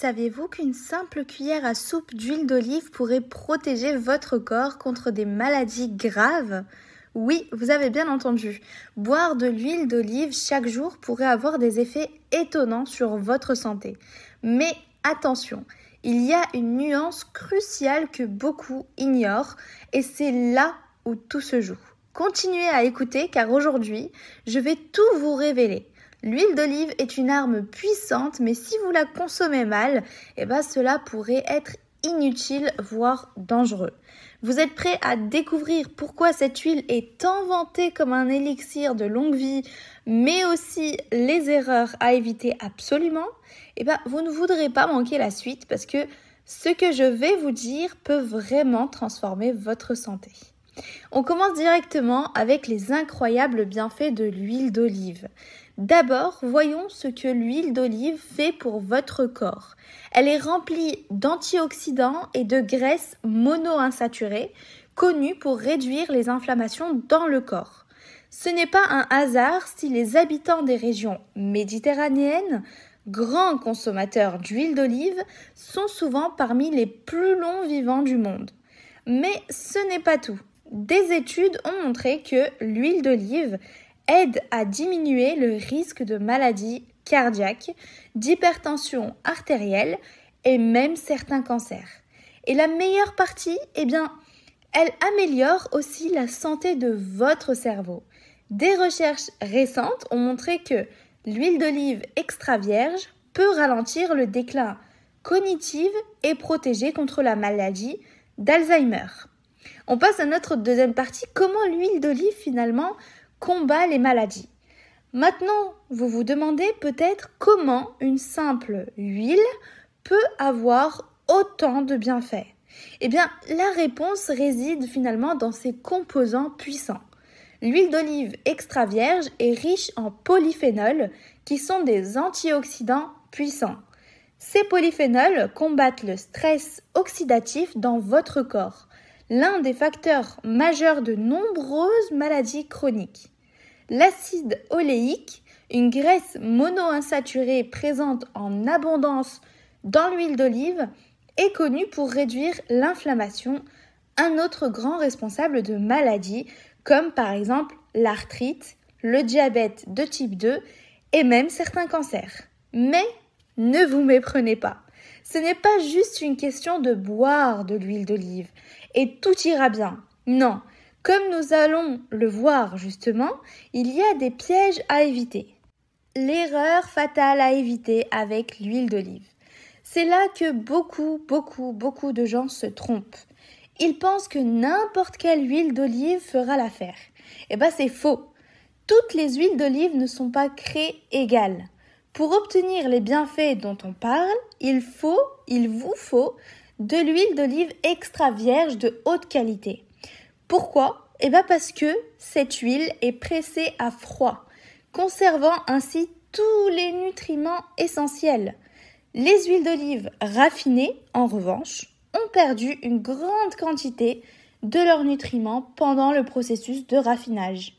Saviez-vous qu'une simple cuillère à soupe d'huile d'olive pourrait protéger votre corps contre des maladies graves? Oui, vous avez bien entendu. Boire de l'huile d'olive chaque jour pourrait avoir des effets étonnants sur votre santé. Mais attention, il y a une nuance cruciale que beaucoup ignorent et c'est là où tout se joue. Continuez à écouter car aujourd'hui, je vais tout vous révéler. L'huile d'olive est une arme puissante, mais si vous la consommez mal, cela pourrait être inutile, voire dangereux. Vous êtes prêts à découvrir pourquoi cette huile est tant vantée comme un élixir de longue vie, mais aussi les erreurs à éviter absolument? Vous ne voudrez pas manquer la suite parce que ce que je vais vous dire peut vraiment transformer votre santé. On commence directement avec les incroyables bienfaits de l'huile d'olive. D'abord, voyons ce que l'huile d'olive fait pour votre corps. Elle est remplie d'antioxydants et de graisses monoinsaturées, connues pour réduire les inflammations dans le corps. Ce n'est pas un hasard si les habitants des régions méditerranéennes, grands consommateurs d'huile d'olive, sont souvent parmi les plus longs vivants du monde. Mais ce n'est pas tout. Des études ont montré que l'huile d'olive aide à diminuer le risque de maladies cardiaques, d'hypertension artérielle et même certains cancers. Et la meilleure partie, elle améliore aussi la santé de votre cerveau. Des recherches récentes ont montré que l'huile d'olive extra vierge peut ralentir le déclin cognitif et protéger contre la maladie d'Alzheimer. On passe à notre deuxième partie, comment l'huile d'olive finalement combat les maladies. Maintenant, vous vous demandez peut-être comment une simple huile peut avoir autant de bienfaits. La réponse réside finalement dans ses composants puissants. L'huile d'olive extra vierge est riche en polyphénols qui sont des antioxydants puissants. Ces polyphénols combattent le stress oxydatif dans votre corps, l'un des facteurs majeurs de nombreuses maladies chroniques. L'acide oléique, une graisse monoinsaturée présente en abondance dans l'huile d'olive, est connu pour réduire l'inflammation, un autre grand responsable de maladies comme par exemple l'arthrite, le diabète de type 2 et même certains cancers. Mais ne vous méprenez pas, ce n'est pas juste une question de boire de l'huile d'olive et tout ira bien. Non, comme nous allons le voir justement, il y a des pièges à éviter. L'erreur fatale à éviter avec l'huile d'olive. C'est là que beaucoup de gens se trompent. Ils pensent que n'importe quelle huile d'olive fera l'affaire. C'est faux. Toutes les huiles d'olive ne sont pas créées égales. Pour obtenir les bienfaits dont on parle, il vous faut de l'huile d'olive extra vierge de haute qualité. Pourquoi? Parce que cette huile est pressée à froid, conservant ainsi tous les nutriments essentiels. Les huiles d'olive raffinées, en revanche, ont perdu une grande quantité de leurs nutriments pendant le processus de raffinage.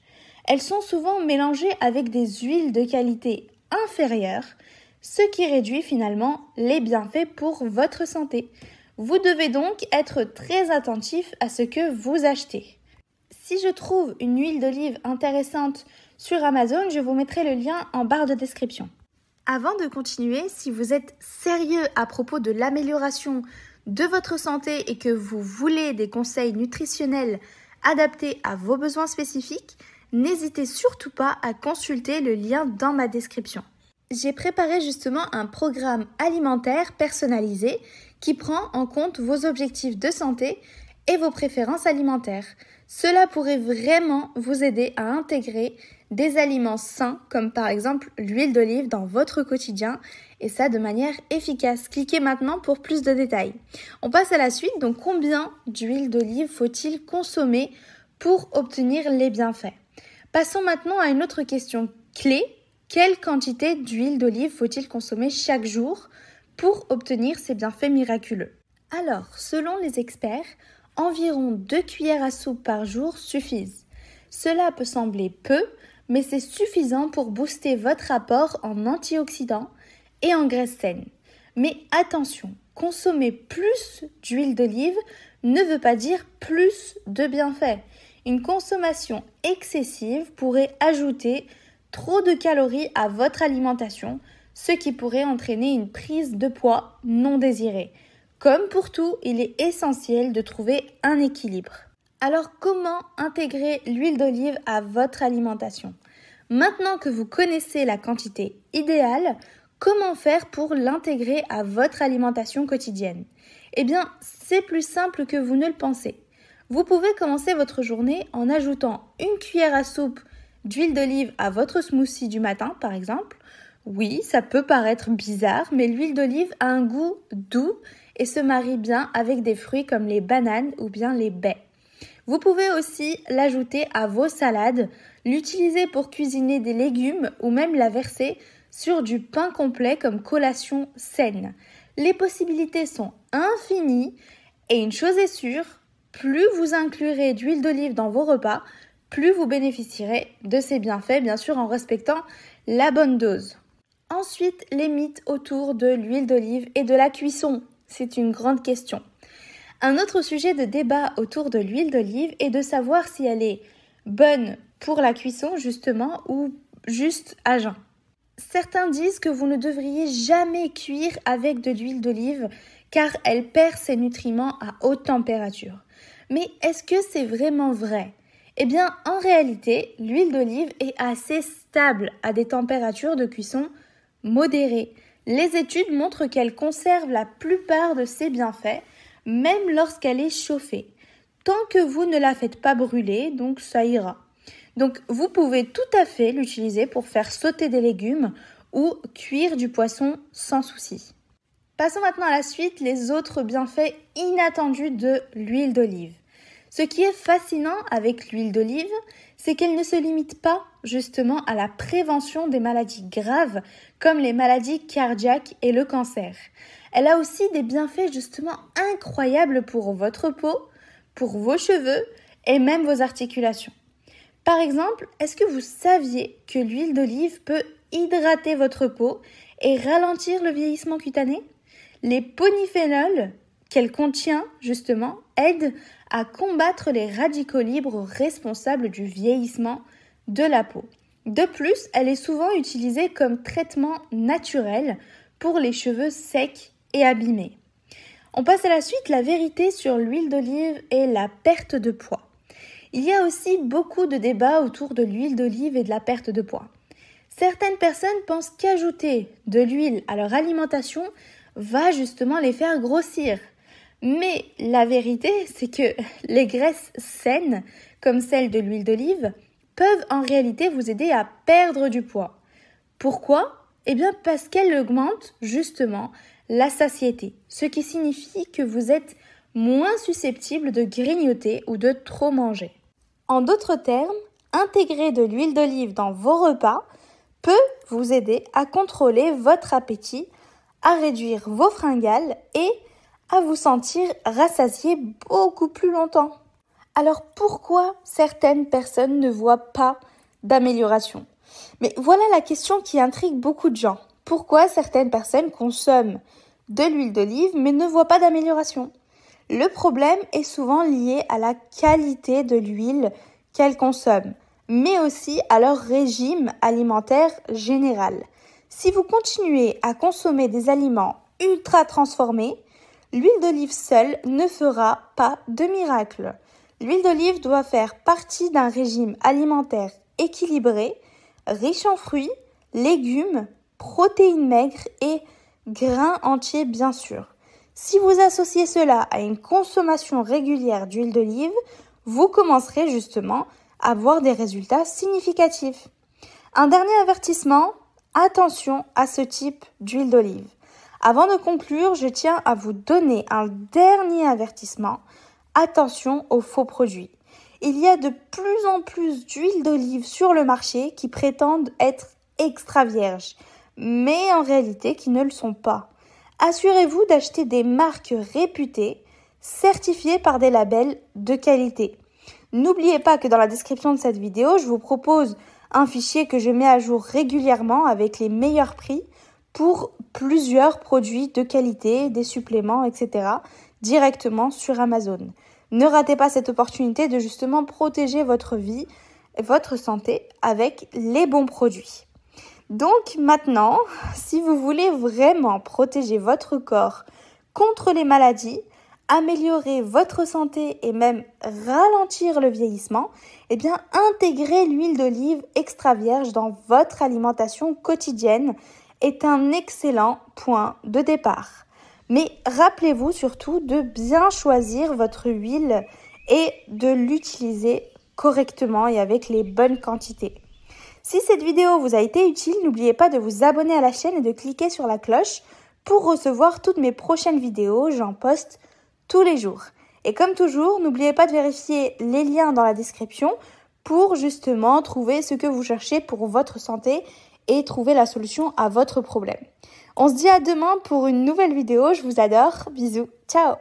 Elles sont souvent mélangées avec des huiles de qualité inférieure, ce qui réduit finalement les bienfaits pour votre santé. Vous devez donc être très attentif à ce que vous achetez. Si je trouve une huile d'olive intéressante sur Amazon, je vous mettrai le lien en barre de description. Avant de continuer, si vous êtes sérieux à propos de l'amélioration de votre santé et que vous voulez des conseils nutritionnels adaptés à vos besoins spécifiques, n'hésitez surtout pas à consulter le lien dans ma description. J'ai préparé justement un programme alimentaire personnalisé qui prend en compte vos objectifs de santé et vos préférences alimentaires. Cela pourrait vraiment vous aider à intégrer des aliments sains comme par exemple l'huile d'olive dans votre quotidien et ça de manière efficace. Cliquez maintenant pour plus de détails. On passe à la suite, donc combien d'huile d'olive faut-il consommer pour obtenir les bienfaits? Passons maintenant à une autre question clé. Quelle quantité d'huile d'olive faut-il consommer chaque jour pour obtenir ces bienfaits miraculeux? Alors, selon les experts, environ 2 cuillères à soupe par jour suffisent. Cela peut sembler peu, mais c'est suffisant pour booster votre apport en antioxydants et en graisses saines. Mais attention, consommer plus d'huile d'olive ne veut pas dire plus de bienfaits. Une consommation excessive pourrait ajouter trop de calories à votre alimentation, ce qui pourrait entraîner une prise de poids non désirée. Comme pour tout, il est essentiel de trouver un équilibre. Alors comment intégrer l'huile d'olive à votre alimentation ? Maintenant que vous connaissez la quantité idéale, comment faire pour l'intégrer à votre alimentation quotidienne ? Eh bien, c'est plus simple que vous ne le pensez. Vous pouvez commencer votre journée en ajoutant une cuillère à soupe d'huile d'olive à votre smoothie du matin, par exemple. Oui, ça peut paraître bizarre, mais l'huile d'olive a un goût doux et se marie bien avec des fruits comme les bananes ou bien les baies. Vous pouvez aussi l'ajouter à vos salades, l'utiliser pour cuisiner des légumes ou même la verser sur du pain complet comme collation saine. Les possibilités sont infinies et une chose est sûre, plus vous inclurez d'huile d'olive dans vos repas, plus vous bénéficierez de ces bienfaits, bien sûr en respectant la bonne dose. Ensuite, les mythes autour de l'huile d'olive et de la cuisson. C'est une grande question. Un autre sujet de débat autour de l'huile d'olive est de savoir si elle est bonne pour la cuisson justement ou juste à jeun. Certains disent que vous ne devriez jamais cuire avec de l'huile d'olive car elle perd ses nutriments à haute température. Mais est-ce que c'est vraiment vrai ? Eh bien, en réalité, l'huile d'olive est assez stable à des températures de cuisson modérées. Les études montrent qu'elle conserve la plupart de ses bienfaits, même lorsqu'elle est chauffée. Tant que vous ne la faites pas brûler, donc ça ira. Donc vous pouvez tout à fait l'utiliser pour faire sauter des légumes ou cuire du poisson sans souci. Passons maintenant à la suite, les autres bienfaits inattendus de l'huile d'olive. Ce qui est fascinant avec l'huile d'olive, c'est qu'elle ne se limite pas justement à la prévention des maladies graves comme les maladies cardiaques et le cancer. Elle a aussi des bienfaits justement incroyables pour votre peau, pour vos cheveux et même vos articulations. Par exemple, est-ce que vous saviez que l'huile d'olive peut hydrater votre peau et ralentir le vieillissement cutané ? Les polyphénols qu'elle contient justement aident à combattre les radicaux libres responsables du vieillissement de la peau. De plus, elle est souvent utilisée comme traitement naturel pour les cheveux secs et abîmés. On passe à la suite, la vérité sur l'huile d'olive et la perte de poids. Il y a aussi beaucoup de débats autour de l'huile d'olive et de la perte de poids. Certaines personnes pensent qu'ajouter de l'huile à leur alimentation va justement les faire grossir. Mais la vérité, c'est que les graisses saines, comme celle de l'huile d'olive, peuvent en réalité vous aider à perdre du poids. Pourquoi ? Eh bien parce qu'elles augmentent justement la satiété, ce qui signifie que vous êtes moins susceptible de grignoter ou de trop manger. En d'autres termes, intégrer de l'huile d'olive dans vos repas peut vous aider à contrôler votre appétit, à réduire vos fringales et à vous sentir rassasié beaucoup plus longtemps. Alors pourquoi certaines personnes ne voient pas d'amélioration ? Mais voilà la question qui intrigue beaucoup de gens. Pourquoi certaines personnes consomment de l'huile d'olive mais ne voient pas d'amélioration ? Le problème est souvent lié à la qualité de l'huile qu'elles consomment, mais aussi à leur régime alimentaire général. Si vous continuez à consommer des aliments ultra transformés, l'huile d'olive seule ne fera pas de miracle. L'huile d'olive doit faire partie d'un régime alimentaire équilibré, riche en fruits, légumes, protéines maigres et grains entiers bien sûr. Si vous associez cela à une consommation régulière d'huile d'olive, vous commencerez justement à voir des résultats significatifs. Un dernier avertissement, attention à ce type d'huile d'olive. Avant de conclure, je tiens à vous donner un dernier avertissement. Attention aux faux produits. Il y a de plus en plus d'huiles d'olive sur le marché qui prétendent être extra vierges, mais en réalité qui ne le sont pas. Assurez-vous d'acheter des marques réputées, certifiées par des labels de qualité. N'oubliez pas que dans la description de cette vidéo, je vous propose un fichier que je mets à jour régulièrement avec les meilleurs prix pour plusieurs produits de qualité, des suppléments, etc. directement sur Amazon. Ne ratez pas cette opportunité de justement protéger votre vie et votre santé avec les bons produits. Donc maintenant, si vous voulez vraiment protéger votre corps contre les maladies, améliorer votre santé et même ralentir le vieillissement, eh bien intégrer l'huile d'olive extra vierge dans votre alimentation quotidienne est un excellent point de départ. Mais rappelez-vous surtout de bien choisir votre huile et de l'utiliser correctement et avec les bonnes quantités. Si cette vidéo vous a été utile, n'oubliez pas de vous abonner à la chaîne et de cliquer sur la cloche pour recevoir toutes mes prochaines vidéos. J'en poste tous les jours. Et comme toujours, n'oubliez pas de vérifier les liens dans la description pour justement trouver ce que vous cherchez pour votre santé et trouver la solution à votre problème. On se dit à demain pour une nouvelle vidéo. Je vous adore. Bisous. Ciao.